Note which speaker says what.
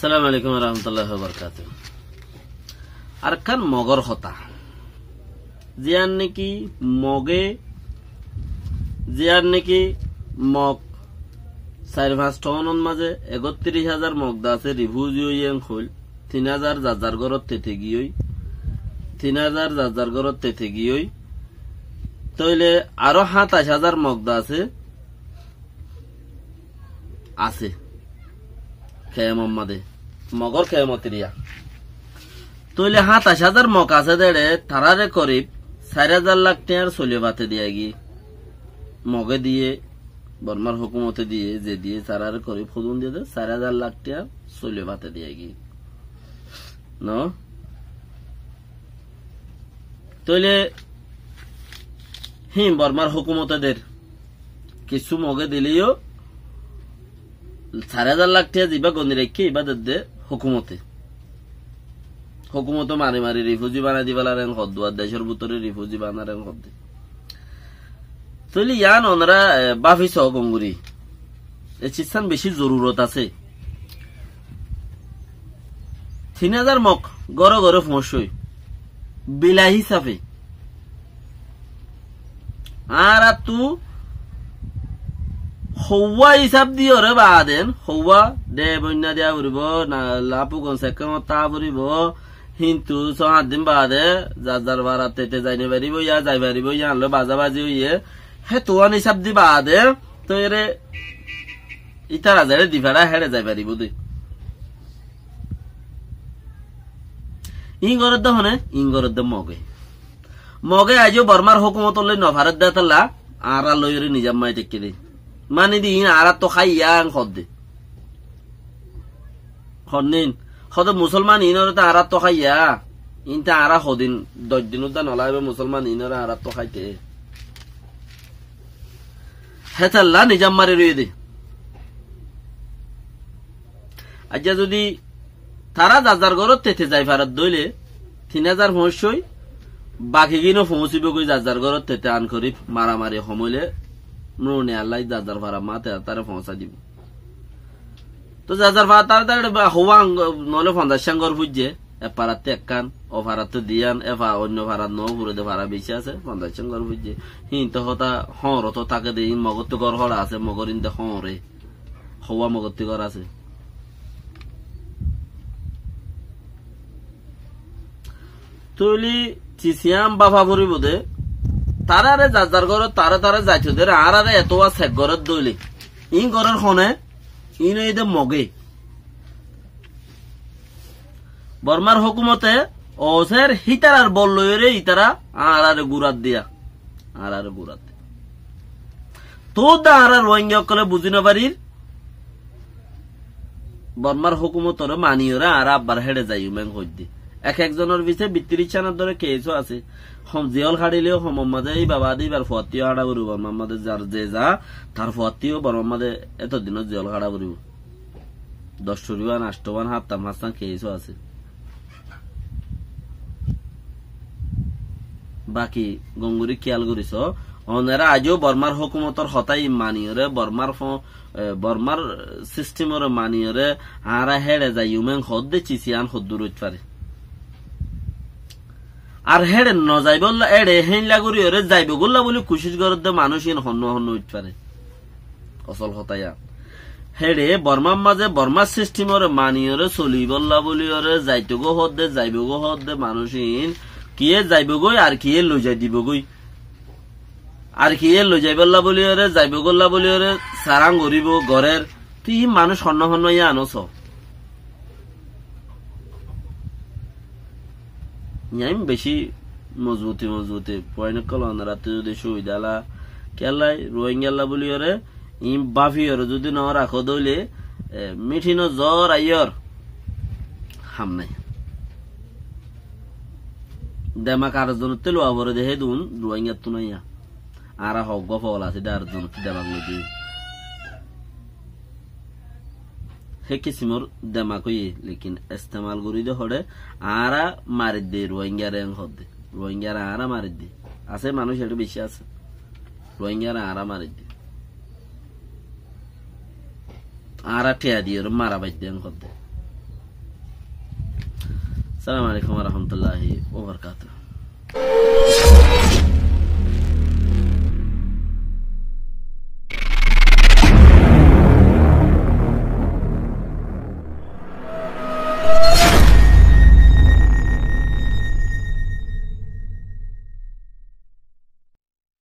Speaker 1: আসসালামু আলাইকুম ওয়া রাহমাতুল্লাহি ওয়া বারাকাতুহু। আর কান মগর হতা জিয়ান নাকি মগে জিয়ান নাকি মগ ৪-৫ টনের মাঝে ৩১,০০০ মগদা আছে রিফিউজি হইয়ান খোল ৩,০০০ যার ঘরত তেতে গিয়ে ৩,০০০ যার ঘরত তেতে গিয়ে তইলে আরো ২৭,০০০ মগদা আছে আছে খেয়ামে মগর খেয়ামতিরিয়া তইলে ২৭,০০০ মগ আছে দেড়ে তারারে করিব ৪,০০০ লাখ টাকার চলে বাতে দিয়া গি মগে দিয়ে বর্মার হুকুমতে দিয়ে যে দিয়ে তারারে করিব খুদুন দিয়ে ৪,০০০ লাখ টাকা চলে বাতে দিয়া গি ন তইলে বর্মার হুকুমতেদের কিছু মগে দিলেও ৪,০০০ লাখ টাকা যা গন্ডি রেখে এবার দে হুকুমতে মারি মারি রিফিউজি বানাই দিবা রেন হদ্দু আর দেশের ভিতরে রিফিউজি বানা রেন হদ্দে তৈলি ইয়ান ওনারা বাফি সহ গঙ্গুরি এ চিস্তান বেশি জরুরত আছে ৩,০০০ মগ গড়ে গড়ে ফসই বিলা হিসাবে আর তু হৌয়া হিসাব দিও রে বাদেন হৌয়া দে বন্যা দিয়া ফুরিব না লাপু কনসেকম তা ফুরিব কিন্তু ৬ দিন বাদে যার ভাড়া তেতে যাইনে পারিব ইয়া যাই পারিব ইয়া আনলো বাজাবাজি হইয়ে হে তোয়ান হিসাব দি বাদে তো এরে ইতার আজারে দিভাড়া হেড়ে যাই পারিব দুই ইংগরের দহনে ইংগরের দ মগে আজও বর্মার হুকুমত লই নভারত দে তাল্লা আর লইরে নিজাম মাই টেকে দে মানে দি আর তো খাইয়া খদ্দে খনিন হদ মুসলমান ইনর তো আর তো খাইয়া ইনটা আর হদিন ১০ দিন উদ্যান নলাইবে মুসলমান ইনর আর তো খাইতে হেতাল্লা নিজাম মারি রয়ে দে আজ যদি তারা যার ঘরত তেতে যাই ভারত দইলে ৩,০০০ ফসই বাকি কিনো পৌঁছিব গই যার ঘরত তেতে আন করি মারামারি সমলে নুনে আল্লাহ যার ভাড়া মাতে তারে পৌঁছা দিব তো যার ভাড়া তার হওয়া নলে ৫০ ঘর বুঝছে এপারাতে একখান ও ভাড়াতে দিয়ান এফা অন্য ভাড়া ন ঘুরে ভাড়া বেশি আছে ৫০ ঘর বুঝছে হিন্ত হতা হর তো তাকে দে মগত্তি ঘর হরা আছে মগর ইন্দে হরে হওয়া মগত্তি ঘর আছে তৈলি চিসিয়াম বাফা ফুরিব দে তারারে যার ঘর তারা যাইতো দে আর এত সেক ঘরের দইলে ইন ঘরের খনে ইন দে মগে বর্মার হুকুমতে ওসের হিতার আর বল লইরে ইতারা আর গুড়াত দিয়া আর গুড়াত তো দা আর রোহিঙ্গা কলে বুঝি না পারির বর্মার হুকুমতর মানিয়রা আর আব্বার হেডে যাই মেং হইদি একজনের পিছিয়ে ৩২ ধরে কেসও আছে জিয়ল হাড়িলেও মাঝে এই বাবা দি বার ফুয়াতিও হাড়া করিব মাঝে যার যে যা তার ফুয়াতিও বড় মাঝে এতদিনও জিয়ল হাড়া করিব ১০ ৮ হাত্তাম হাস্তাম কেসও আছে বাকি গঙ্গুরি খেয়াল করিস অনেরা আজও বর্মার হুকুমতর হতাই মানিয়রে বর্মার সিস্টেমর মানিয়রে আরা হেড়ে যাই উমেং হদ দে চিসিয়ান হদ্দুর হইতে পারে আর হেড়ে ন যাইব এড়ে হেনলা করি ওরে যাইব গোল্লা বলি কুশিস গরদ মানুষ হন্য হইতে পারে অসল হতাইয়া হেড়ে বর্মার মাঝে বর্মার সিস্টেমর মানিয়রে চলি বল্লা বলি ওরে যাইতো গো হদ দে যাইব গো হদ দে মানুষ কিয়ে যাইব গই আর কিয়ে লই যাই দিব গই আর কিয়ে লই যাই বল্লা বলি ওরে যাইব গোল্লা বলি ওরে সারাং গরিব ঘরের তুই মানুষ হন্য হন্য ইয়া আনস বেশি মজবুতি পয়েন্ট কলন রাতে যদি সুবিধা কেলাই রোহিঙ্গা বলি ওরে ইম বাফি ওরে যদি ন রাখো দইলে মিঠিন জ্বর আইয়র হাম নাই দেমা কার জন তেলো আবরে দেহে দুন রোহিঙ্গা তো নাইয়া আর হক গফল আছে আর জন দেমাক নদী হে কিসিমর দেমা কইয়ে লেকিন ইস্তেমাল করি দে হড়ে আরা মারি দে রোহিঙ্গারে হদে রোহিঙ্গারা আরা মারি দে আছে মানুষ একটু বেশি আছে রোহিঙ্গারা আরা মারি দে আরা ঠেয়া দিয়ে মারা বাইতে হদে আসসালামু আলাইকুম ওয়া রাহমাতুল্লাহি ওয়া বারাকাতুহু।